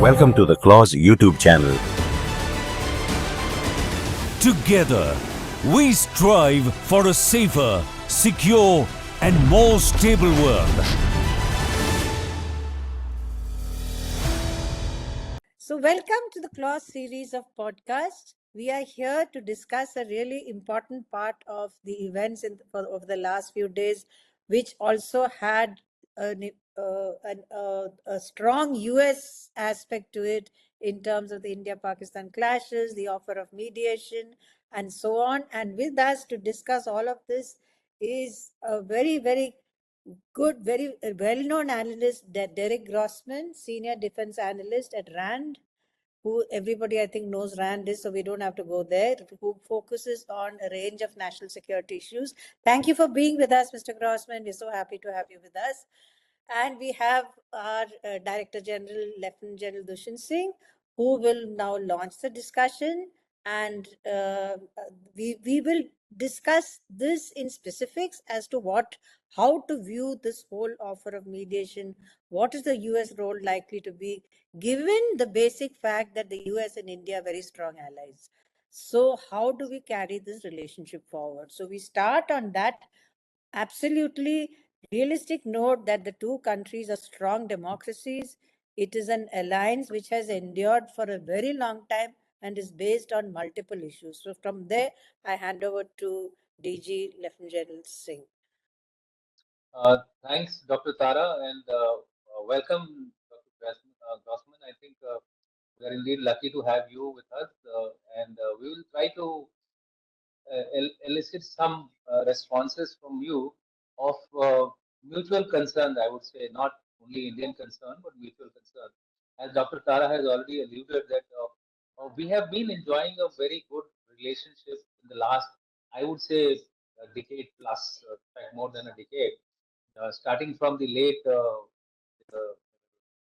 Welcome to the Clause YouTube channel. Together, we strive for a safer, secure, and more stable world. So, welcome to the Clause series of podcasts. We are here to discuss a really important part of the events over the last few days, which also had a strong US aspect to it in terms of the India-Pakistan clashes, the offer of mediation, and so on. And with us to discuss all of this is a very, very good, very well-known analyst, Derek Grossman, senior defense analyst at RAND, who everybody I think knows RAND is, so we don't have to go there, who focuses on a range of national security issues. Thank you for being with us, Mr. Grossman. We're so happy to have you with us. And we have our Director General, Lieutenant General Dushyant Singh, who will now launch the discussion. And we will discuss this in specifics as to how to view this whole offer of mediation. What is the US role likely to be, given the basic fact that the US and India are very strong allies? So how do we carry this relationship forward? So we start on that absolutely realistic note that the two countries are strong democracies. It is an alliance which has endured for a very long time and is based on multiple issues. So from there, I hand over to DG Lieutenant General Singh. Thanks, Dr. Tara, and welcome, Dr. Grossman. I think we are indeed lucky to have you with us, and we will try to elicit some responses from you of mutual concern, I would say, not only Indian concern, but mutual concern. As Dr. Tara has already alluded that we have been enjoying a very good relationship in the last, I would say, a decade plus, in fact, more than a decade, starting from the late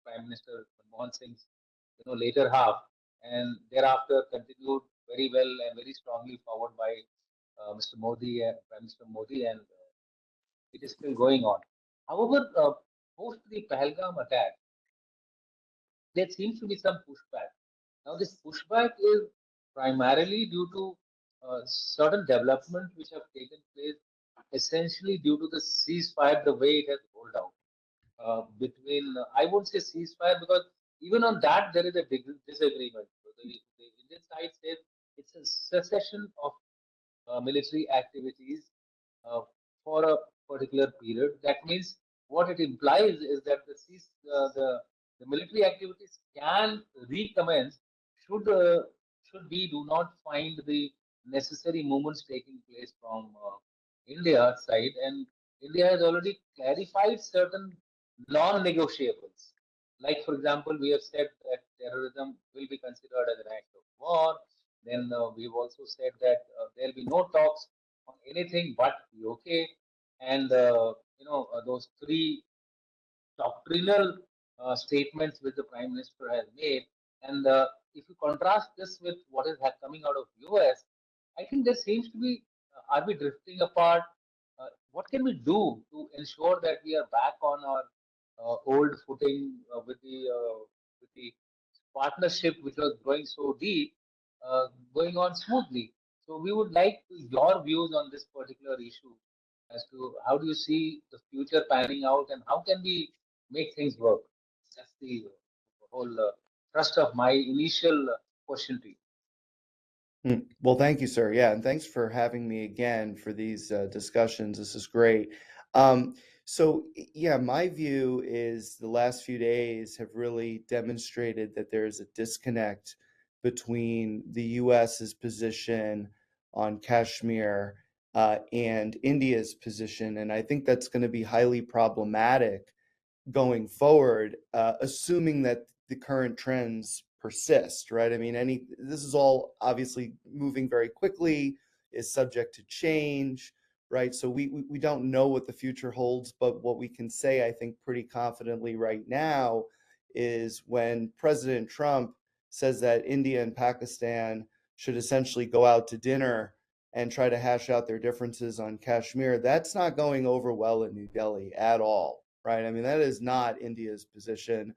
Prime Minister Manmohan Singh's later half, and thereafter continued very well and very strongly forward by Mr. Modi and Prime Minister Modi, and it is still going on. However, post the Pahalgam attack, there seems to be some pushback. Now, this pushback is primarily due to certain developments which have taken place, essentially due to the ceasefire, the way it has rolled out. Between, I won't say ceasefire, because even on that there is a disagreement. So the Indian side says it's a cessation of military activities uh, for a particular period. That means what it implies is that the military activities can recommence should should we do not find the necessary movements taking place from India side, and India has already clarified certain non-negotiables. Like, for example, we have said that terrorism will be considered as an act of war. Then we've also said that there will be no talks on anything but POK. And, those three doctrinal statements which the Prime Minister has made. And if you contrast this with what is coming out of US, I think there seems to be, are we drifting apart? What can we do to ensure that we are back on our old footing with the partnership which was going so deep, going on smoothly? So we would like your views on this particular issue as to how do you see the future panning out and how can we make things work. That's the whole thrust of my initial question to you. Well, thank you, sir. Yeah, and thanks for having me again for these discussions. This is great. Yeah, my view is the last few days have really demonstrated that there is a disconnect between the US's position on Kashmir and India's position. And I think that's going to be highly problematic going forward, assuming that the current trends persist, right? I mean, this is all obviously moving very quickly, is subject to change, right? So we don't know what the future holds, but what we can say, I think, pretty confidently right now is when President Trump says that India and Pakistan should essentially go out to dinner and try to hash out their differences on Kashmir, that's not going over well in New Delhi at all, right? I mean, that is not India's position.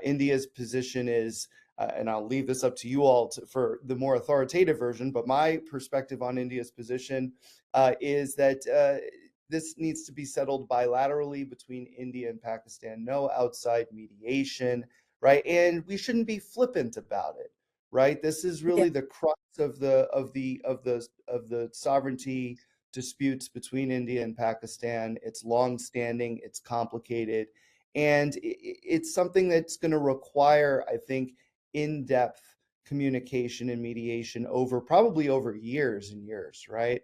India's position is, and I'll leave this up to you all for the more authoritative version, but my perspective on India's position is that this needs to be settled bilaterally between India and Pakistan, no outside mediation, right? And we shouldn't be flippant about it, right? This is really the crux of the sovereignty disputes between India and Pakistan. It's long-standing, it's complicated, and it's something that's going to require, I think, in-depth communication and mediation probably over years and years, right?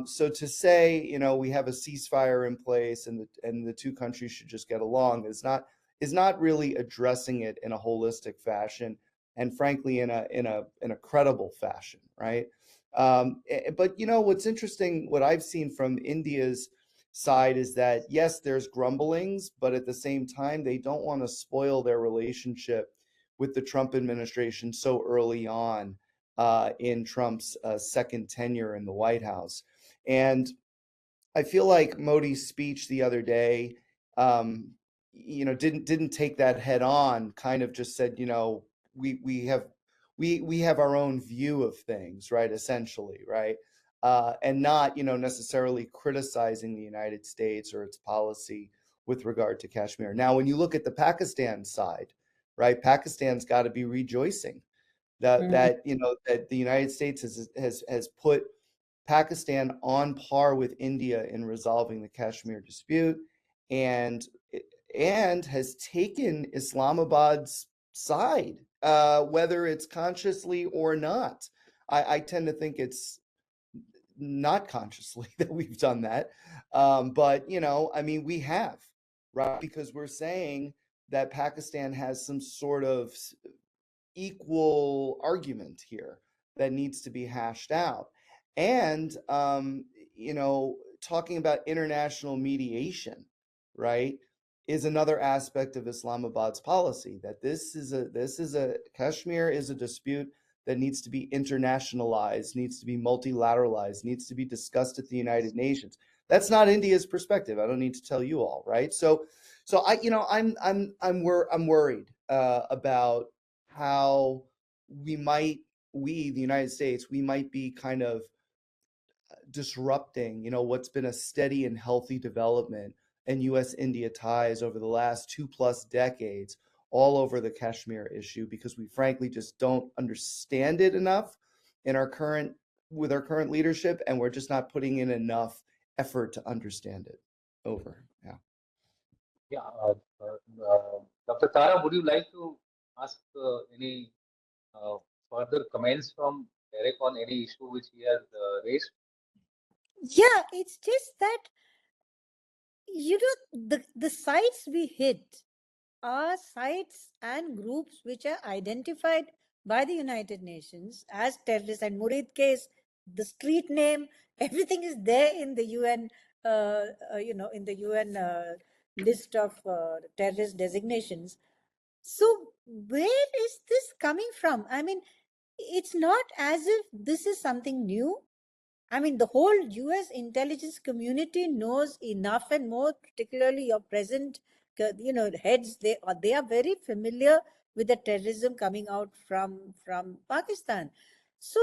So to say, we have a ceasefire in place and the two countries should just get along is not really addressing it in a holistic fashion, and frankly in a credible fashion, right? But what's interesting, what I've seen from India's side is that yes, there's grumblings, but at the same time, they don't want to spoil their relationship with the Trump administration so early on in Trump's second tenure in the White House. And I feel like Modi's speech the other day, didn't take that head on. Kind of just said, we have our own view of things, right? Essentially, right? And not, necessarily criticizing the United States or its policy with regard to Kashmir. Now, when you look at the Pakistan side, right, Pakistan's got to be rejoicing that that the United States has put Pakistan on par with India in resolving the Kashmir dispute, and has taken Islamabad's side, whether it's consciously or not. I tend to think it's not consciously that we've done that, but we have, right? Because we're saying that Pakistan has some sort of equal argument here that needs to be hashed out. And talking about international mediation, right, is another aspect of Islamabad's policy, that this is a Kashmir is a dispute that needs to be internationalized, needs to be multilateralized, needs to be discussed at the United Nations. That's not India's perspective. I don't need to tell you all, right? So I'm worried about how the United States, we might be kind of disrupting, what's been a steady and healthy development in U.S.-India ties over the last 2+ decades, all over the Kashmir issue, because we frankly just don't understand it enough with our current leadership, and we're just not putting in enough effort to understand it. Over. Yeah. Yeah. Dr. Tara, would you like to ask any further comments from Derek on any issue which he has raised? Yeah, it's just that, the sites we hit are sites and groups which are identified by the United Nations as terrorists. And Murid case, the street name, everything is there in the UN, in the UN list of terrorist designations. So where is this coming from? I mean, it's not as if this is something new. I mean, the whole US intelligence community knows enough, and more particularly your present, heads, they are very familiar with the terrorism coming out from Pakistan. So,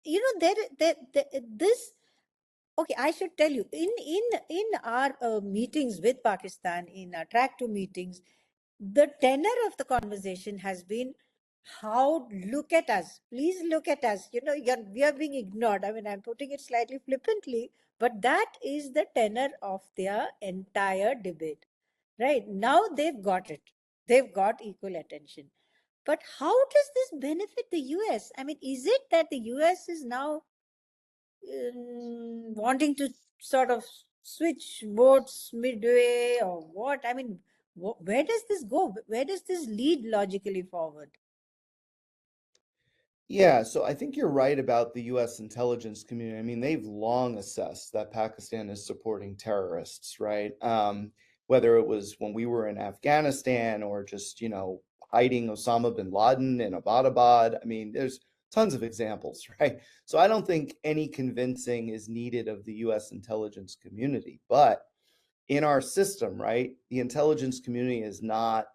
this, okay, I should tell you, in our meetings with Pakistan, in our track 2 meetings, the tenor of the conversation has been, look at us, please look at us, we are being ignored. I mean, I'm putting it slightly flippantly, but that is the tenor of their entire debate. Right now, they've got it, they've got equal attention. But how does this benefit the US? I mean, is it that the US is now wanting to sort of switch boats midway, or what? I mean, where does this go? Where does this lead logically forward? Yeah, so I think you're right about the US intelligence community. I mean, they've long assessed that Pakistan is supporting terrorists, right? Whether it was when we were in Afghanistan or just, hiding Osama bin Laden in Abbottabad. I mean, there's tons of examples, right? So I don't think any convincing is needed of the US intelligence community. But in our system, right, the intelligence community is not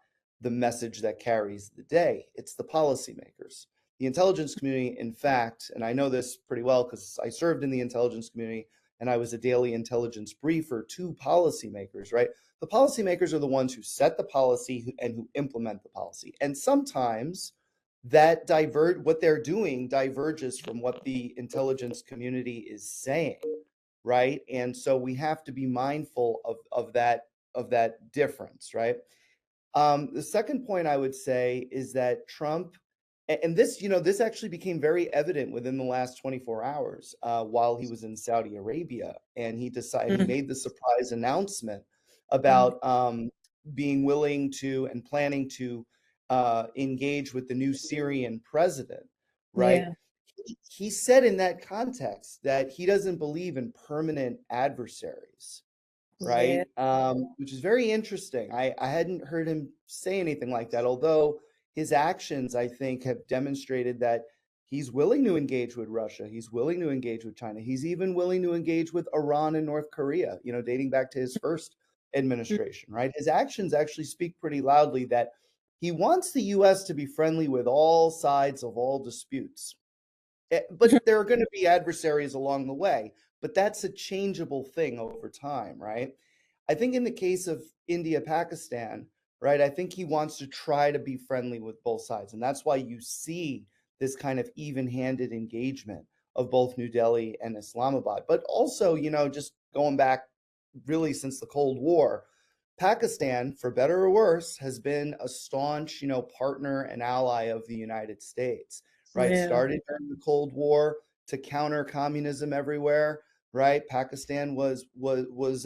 the message that carries the day. It's the policymakers. The intelligence community, in fact, and I know this pretty well because I served in the intelligence community and I was a daily intelligence briefer to policymakers, right? The policymakers are the ones who set the policy and who implement the policy. And sometimes that what they're doing diverges from what the intelligence community is saying, right? And so we have to be mindful of that difference, right? The second point I would say is that Trump, and this, this actually became very evident within the last 24 hours while he was in Saudi Arabia, and he made the surprise announcement about being willing to and planning to engage with the new Syrian president, right? Yeah. He said in that context that he doesn't believe in permanent adversaries, Yeah. right? Which is very interesting. I hadn't heard him say anything like that, although his actions, I think, have demonstrated that he's willing to engage with Russia. He's willing to engage with China. He's even willing to engage with Iran and North Korea, dating back to his first administration, right? His actions actually speak pretty loudly that he wants the US to be friendly with all sides of all disputes. But there are going to be adversaries along the way, but that's a changeable thing over time, right? I think in the case of India, Pakistan, right, I think he wants to try to be friendly with both sides. And that's why you see this kind of even-handed engagement of both New Delhi and Islamabad. But also, just going back really since the Cold War, Pakistan, for better or worse, has been a staunch, partner and ally of the United States, right? Yeah. Started during the Cold War to counter communism everywhere, right? Pakistan was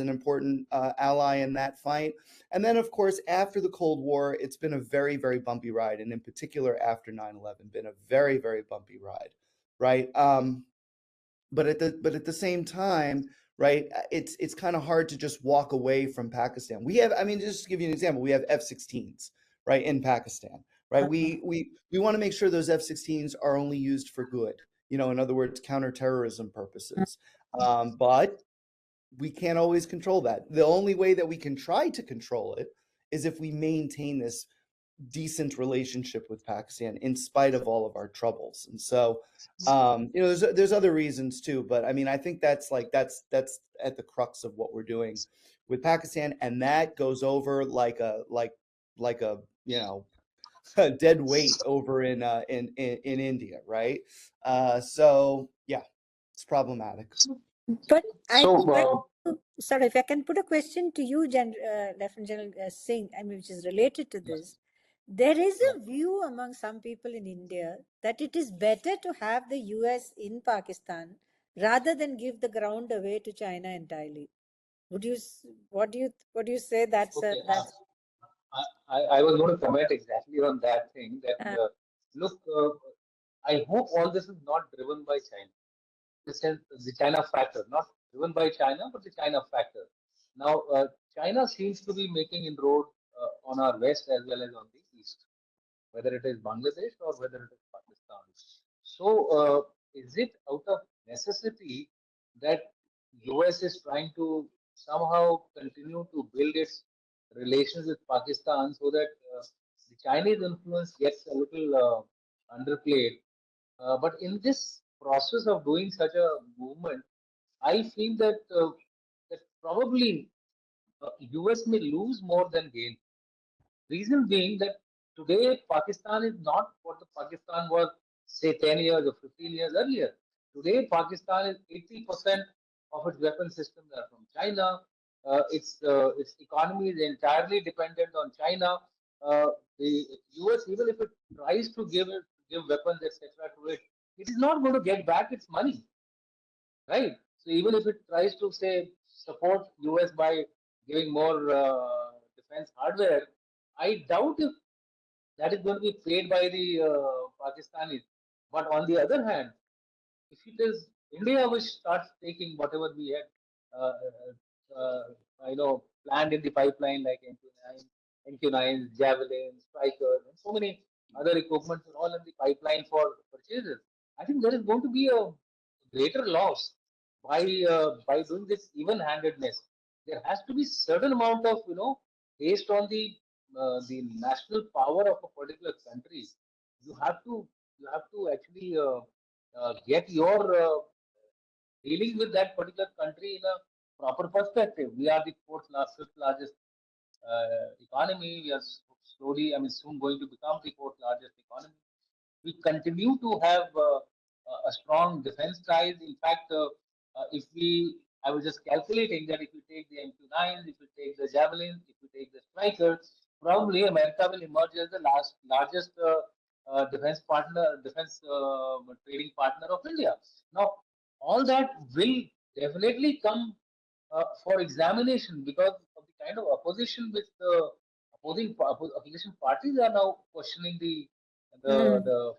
an important ally in that fight. And then, of course, after the Cold War, it's been a very, very bumpy ride. And in particular, after 9/11, been a very, very bumpy ride, right? But at the same time, right, it's kind of hard to just walk away from Pakistan. We have, I mean, just to give you an example, we have F-16s, right, in Pakistan, right? We want to make sure those F-16s are only used for good, in other words, counterterrorism purposes. But we can't always control that. The only way that we can try to control it is if we maintain this decent relationship with Pakistan in spite of all of our troubles. And so, there's other reasons too, but I mean, I think that's at the crux of what we're doing with Pakistan, and that goes over like a a dead weight over in India, right? So yeah, it's problematic. But So, sorry, if I can put a question to you, Lieutenant General Singh, I mean, which is related to this. There is a view among some people in India that it is better to have the US in Pakistan rather than give the ground away to China entirely. What do you say? That's okay, that's I was going to comment exactly on that thing. That look, I hope all this is not driven by China. The China factor, not driven by China, but the China factor. Now, China seems to be making inroad on our west as well as on the east, whether it is Bangladesh or whether it is Pakistan. So, is it out of necessity that US is trying to somehow continue to build its relations with Pakistan so that the Chinese influence gets a little underplayed? But in this process of doing such a movement, I feel that probably US may lose more than gain. Reason being that today Pakistan is not what the Pakistan was, say, 10 years or 15 years earlier. Today, Pakistan is 80% of its weapon systems are from China. Its economy is entirely dependent on China. The US, even if it tries to give weapons, etc., to it, it is not going to get back its money, right? So even if it tries to say support US by giving more defense hardware, I doubt if that is going to be paid by the Pakistanis. But on the other hand, if it is India which starts taking whatever we had, planned in the pipeline like NQ9s, Javelins, Strikers, and so many other equipment are all in the pipeline for purchases. I think there is going to be a greater loss by doing this even-handedness. There has to be certain amount of based on the the national power of a particular country, you have to actually get your dealing with that particular country in a proper perspective. We are the fifth largest economy. We are slowly, I mean, soon going to become the fourth largest economy. We continue to have a strong defense ties. In fact, if we, I was just calculating that if you take the MQ9s, if you take the javelins, if you take the strikers, probably America will emerge as the largest defense trading partner of India. Now, all that will definitely come for examination because of the kind of opposition which the opposition parties are now questioning Mm. the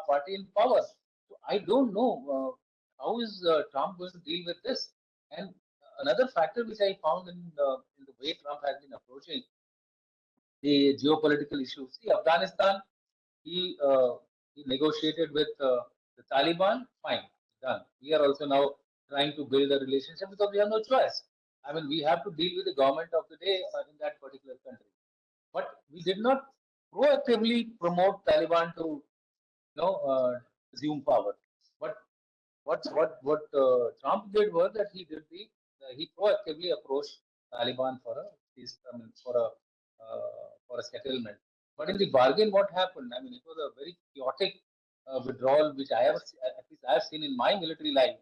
party in power. So I don't know how is Trump going to deal with this. And another factor which I found in the way Trump has been approaching the geopolitical issues. See, Afghanistan, he negotiated with the Taliban. Fine, done. We are also now trying to build a relationship because we have no choice. I mean, we have to deal with the government of the day in that particular country. But we did not proactively promote Taliban to assume power. But what Trump did was that he proactively approached Taliban for a peace, I mean, for a settlement. But in the bargain, what happened? I mean, it was a very chaotic withdrawal, which at least I have seen in my military life.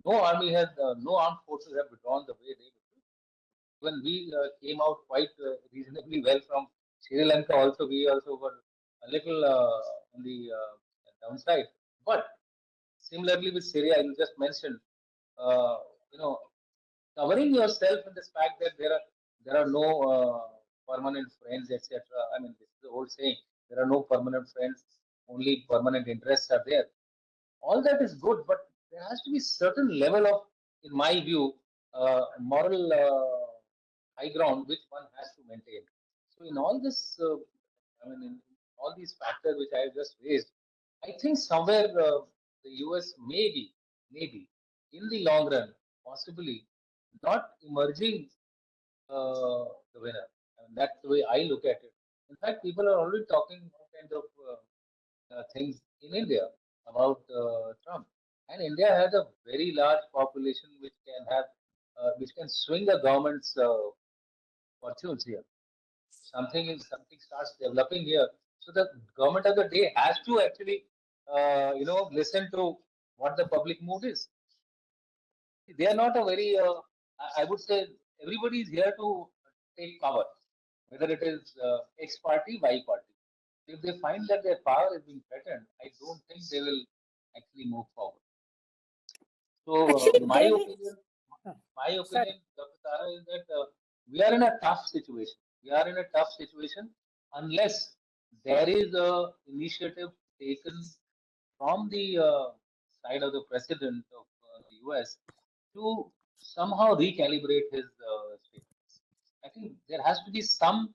No armed forces have withdrawn the way they withdrew. When we came out quite reasonably well from Sri Lanka, also we also were a little on the downside. But similarly with Syria, you just mentioned, uh, you know, covering yourself in this fact that there are no permanent friends, etc. I mean, this is the old saying: there are no permanent friends, only permanent interests are there. All that is good, but there has to be certain level of, in my view, moral high ground which one has to maintain. So in all this, I mean, in all these factors which I have just raised, I think somewhere the US maybe in the long run, possibly not emerging the winner. And that's the way I look at it. In fact, people are already talking all kinds of things in India about Trump. And India has a very large population which can swing the government's fortunes here. Something starts developing here. So the government of the day has to actually, listen to what the public mood is. They are not a very, I would say, everybody is here to take power, whether it is X party, Y party. If they find that their power is being threatened, I don't think they will actually move forward. So Actually, there is. Oh, my sorry. opinion, Dr. Tara, is that we are in a tough situation. We are in a tough situation unless there is a initiative taken from the side of the president of the US to somehow recalibrate his statements. I think there has to be some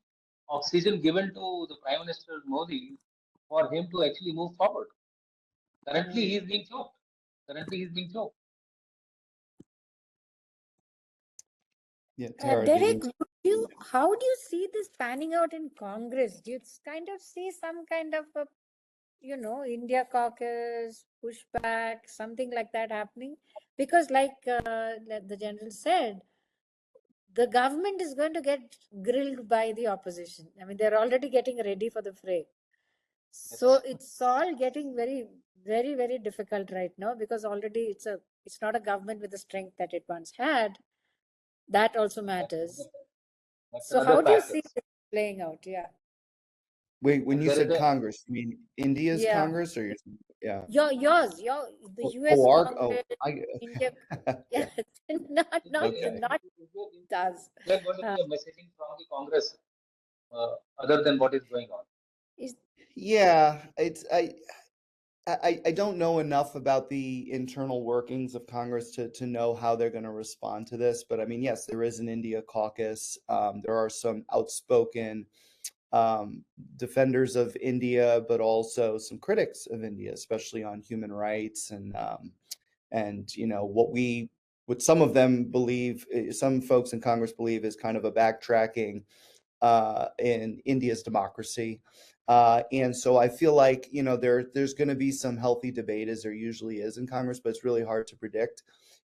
oxygen given to the Prime Minister Modi for him to actually move forward. Currently, he is being choked. Currently, he's being choked. Yeah, Tara, did Derek, you? how do you see this panning out in Congress? Do you kind of see some kind of a, India caucus, pushback, something like that happening? Because, like the general said, the government is going to get grilled by the opposition. I mean, they're already getting ready for the fray. So Yes. it's all getting very, very, very difficult right now because already it's not a government with the strength that it once had. That also matters. That's So another how do you factor. see this playing out? Yeah. Wait, when And you there is said a Congress, you mean India's Yeah. Congress or yeah? The Oh, US oh, Congress, I, India, yeah, yeah, okay. does. is there going to Uh, be a messaging from the Congress other than what is going on? is Yeah, I don't know enough about the internal workings of Congress to know how they're going to respond to this, but I mean, yes, there is an India caucus. There are some outspoken defenders of India, but also some critics of India, especially on human rights and what some of them believe, some folks in Congress believe is kind of a backtracking in India's democracy. And so I feel like, there's going to be some healthy debate, as there usually is in Congress, but it's really hard to predict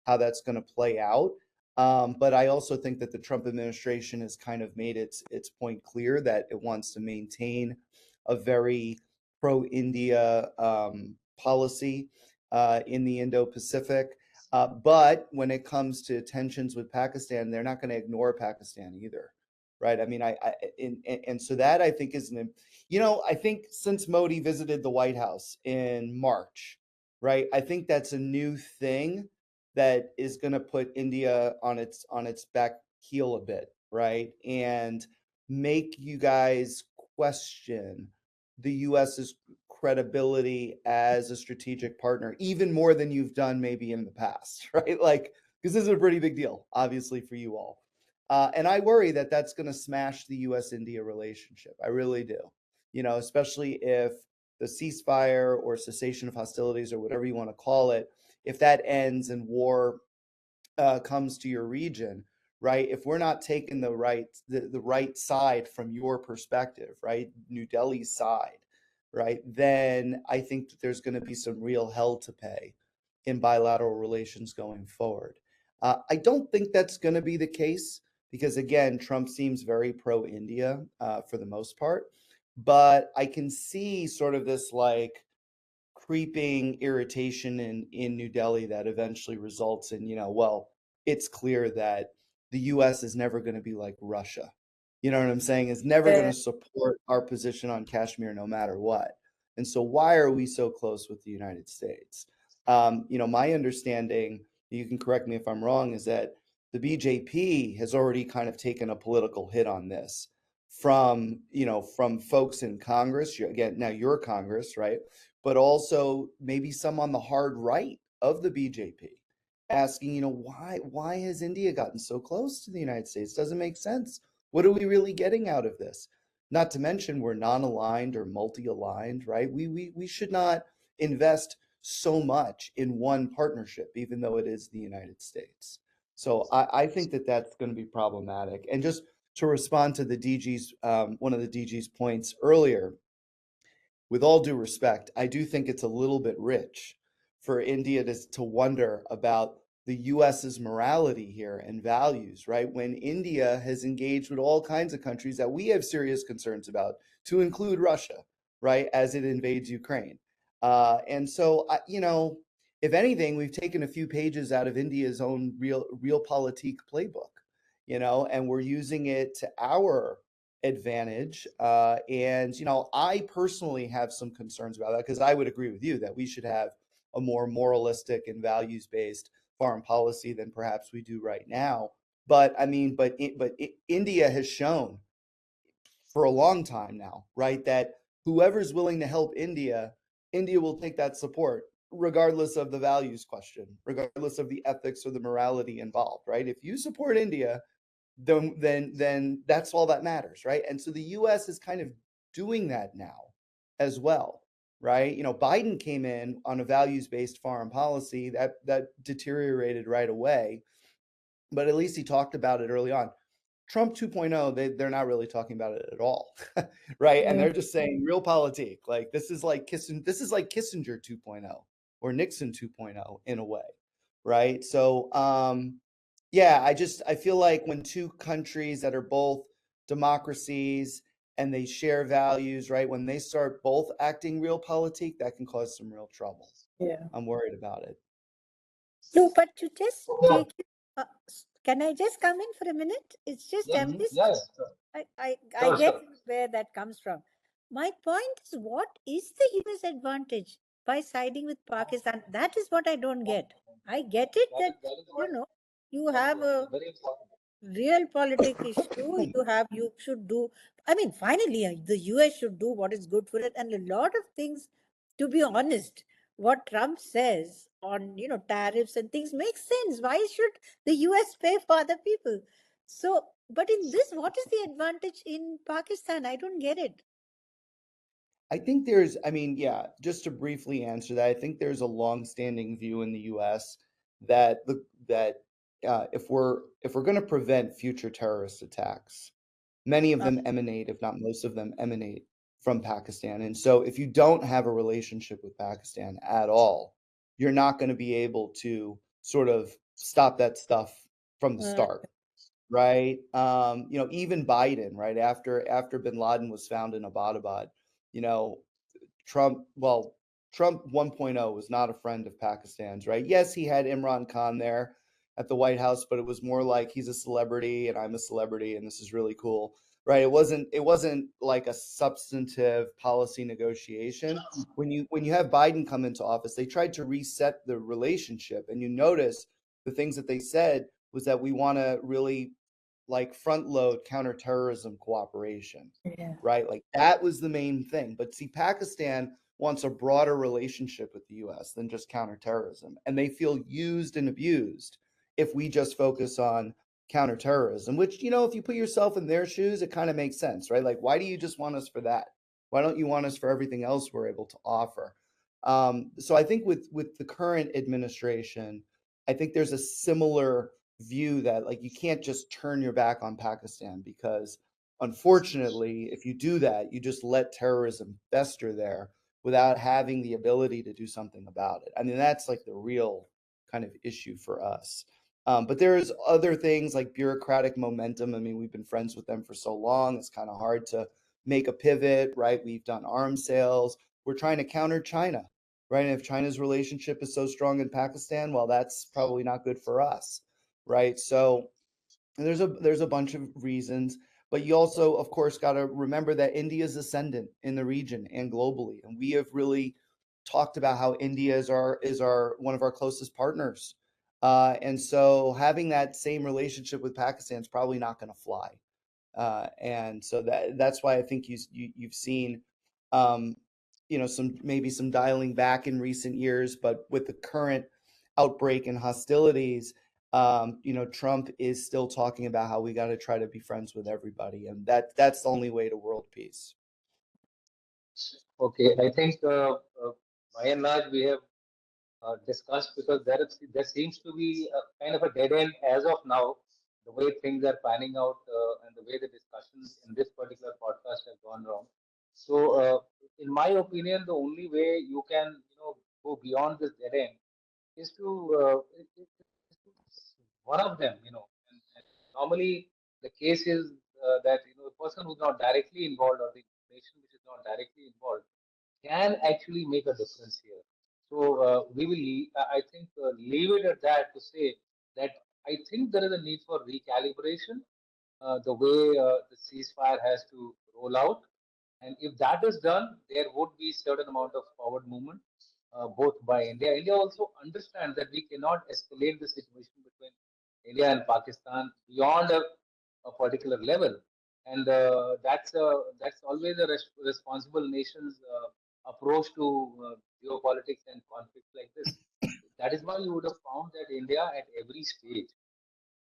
how that's going to play out. But I also think that the Trump administration has kind of made its point clear that it wants to maintain a very pro-India policy in the Indo-Pacific. But when it comes to tensions with Pakistan, they're not going to ignore Pakistan either, right? I mean, and so that I think is I think since Modi visited the White House in March, right? I think that's a new thing that is going to put India on its back heel a bit, right? And make you guys question the US's credibility as a strategic partner, even more than you've done maybe in the past, right? Like, because this is a pretty big deal, obviously, for you all. And I worry that that's going to smash the US-India relationship. I really do. Especially if the ceasefire or cessation of hostilities or whatever you want to call it, if that ends and war comes to your region, right? If we're not taking the right side from your perspective, right, New Delhi's side, right, then I think that there's going to be some real hell to pay in bilateral relations going forward. I don't think that's going to be the case because, again, Trump seems very pro-India for the most part. But I can see sort of this like creeping irritation in New Delhi that eventually results in, well, it's clear that the US is never going to be like Russia. You know what I'm saying? It's never going to support our position on Kashmir no matter what. And so why are we so close with the United States? My understanding, you can correct me if I'm wrong, is that the BJP has already kind of taken a political hit on this from folks in Congress. Again, now you're Congress, right? But also maybe some on the hard right of the BJP asking, why has India gotten so close to the United States? Doesn't make sense. What are we really getting out of this? Not to mention we're non-aligned or multi-aligned, right? We should not invest so much in one partnership, even though it is the United States. So I think that that's going to be problematic. And just to respond to the DG's, one of the DG's points earlier, with all due respect, I do think it's a little bit rich for India to wonder about the US's morality here and values, right? When India has engaged with all kinds of countries that we have serious concerns about, to include Russia, right, as it invades Ukraine. And so, if anything, we've taken a few pages out of India's own realpolitik playbook, and we're using it to our advantage. And, I personally have some concerns about that because I would agree with you that we should have a more moralistic and values-based foreign policy than perhaps we do right now. But I mean, India has shown for a long time now, right, that whoever's willing to help India will take that support, regardless of the values question, regardless of the ethics or the morality involved, right? If you support India, then that's all that matters, right? And so the US is kind of doing that now as well, right? Biden came in on a values-based foreign policy that deteriorated right away, but at least he talked about it early on. Trump 2.0, they're not really talking about it at all, right? And they're just saying realpolitik, like this is like Kissinger 2.0 or Nixon 2.0 in a way, right? So I feel like when two countries that are both democracies and they share values, right, when they start both acting realpolitik, that can cause some real trouble. Yeah. I'm worried about it. No, but to just take it, can I just come in for a minute? It's just Yeah, sure. I Sure, get sure. where that comes from. My point is, what is the US advantage by siding with Pakistan? That is what I don't get. I get it that, you have a Very important. realpolitik issue. You should do, I mean, finally, the US should do what is good for it. And a lot of things, to be honest, what Trump says on, tariffs and things makes sense. Why should the US pay for other people? So, but in this, what is the advantage in Pakistan? I don't get it. I think just to briefly answer that, I think there's a long-standing view in the U.S. that if we're going to prevent future terrorist attacks, Many of them emanate, if not most of them, emanate from Pakistan. And so if you don't have a relationship with Pakistan at all, you're not going to be able to sort of stop that stuff from the start, right? Even Biden, right after bin Laden was found in Abbottabad, you know, Trump, well, Trump 1.0 was not a friend of Pakistan's, right? Yes, he had Imran Khan there at the White House, but it was more like he's a celebrity and I'm a celebrity and this is really cool, right? It wasn't like a substantive policy negotiation. When you have Biden come into office, they tried to reset the relationship, and you notice the things that they said was that we want to really like front load counterterrorism cooperation, Yeah. right? Like that was the main thing. But see, Pakistan wants a broader relationship with the US than just counterterrorism. And they feel used and abused if we just focus on counterterrorism, which, if you put yourself in their shoes, it kind of makes sense, right? Like, why do you just want us for that? Why don't you want us for everything else we're able to offer? So I think with the current administration, I think there's a similar view that like you can't just turn your back on Pakistan, because unfortunately, if you do that, you just let terrorism fester there without having the ability to do something about it. I mean, that's like the real kind of issue for us. But there's other things like bureaucratic momentum. I mean, we've been friends with them for so long. It's kind of hard to make a pivot, right? We've done arms sales. We're trying to counter China, right? And if China's relationship is so strong in Pakistan, well, that's probably not good for us, right? So there's a bunch of reasons, but you also, of course, got to remember that India is ascendant in the region and globally, and we have really talked about how India is our one of our closest partners, and so having that same relationship with Pakistan is probably not going to fly. And so that's why I think you've seen, um, some dialing back in recent years, but with the current outbreak and hostilities, Trump is still talking about how we got to try to be friends with everybody, and that's the only way to world peace. Okay, I think by and large we have discussed, because there seems to be a kind of a dead end as of now, the way things are panning out and the way the discussions in this particular podcast have gone wrong. So, in my opinion, the only way you can go beyond this dead end is to one of them, and normally the case is that the person who's not directly involved, or the nation which is not directly involved, can actually make a difference here. So we will, I think, leave it at that, to say that I think there is a need for recalibration, the way the ceasefire has to roll out. And if that is done, there would be certain amount of forward movement, both by India. India also understands that we cannot escalate the situation between India and Pakistan beyond a particular level, and that's always a responsible nation's approach to geopolitics and conflicts like this. That is why you would have found that India, at every stage,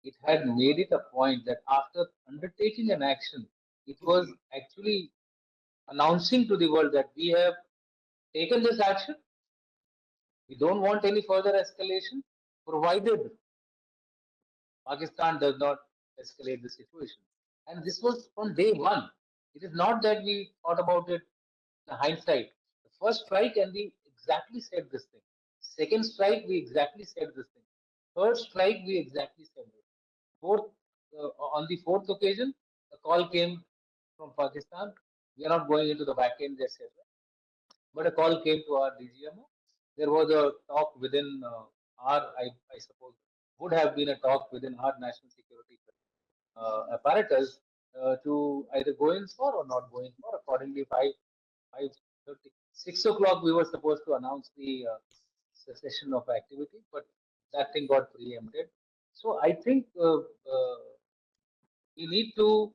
it had made it a point that after undertaking an action, it was actually announcing to the world that we have taken this action. We don't want any further escalation, provided Pakistan does not escalate the situation. And this was from day one. It is not that we thought about it in hindsight. The first strike, and we exactly said this thing. Second strike, we exactly said this thing. Third strike, we exactly said this. Fourth, on the fourth occasion, a call came from Pakistan. We are not going into the back end, etc. But a call came to our DGMO. There was a talk within I suppose, would have been a talk within our national security apparatus, to either go in for or not go in for. Accordingly, 5:30, 6 o'clock, we were supposed to announce the cessation of activity, but that thing got preempted. So I think we need to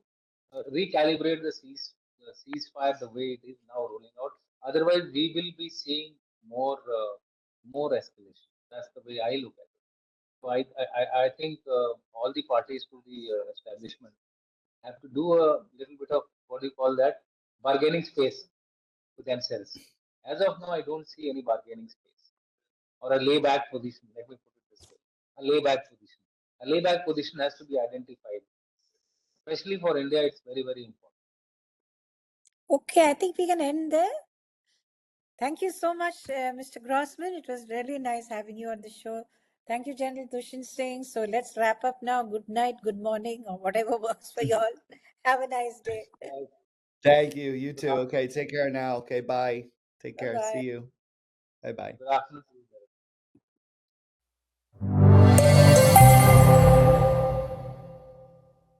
recalibrate the ceasefire the way it is now rolling out. Otherwise, we will be seeing more escalation. That's the way I look at it. So I think all the parties to the establishment have to do a little bit of, what do you call that, bargaining space to themselves. As of now, I don't see any bargaining space, or a layback position. Let me put it this way: a layback position. A layback position has to be identified. especially for India, it's very, very important. Okay, I think we can end there. Thank you so much, Mr. Grossman. It was really nice having you on the show. Thank you, General Dushyant Singh. So let's wrap up now. Good night, good morning, or whatever works for you all. Have a nice day. Thank you. You Good too. afternoon. Okay, take care now. Okay, bye. Take care. Bye-bye. See you. Bye bye. Good afternoon to you.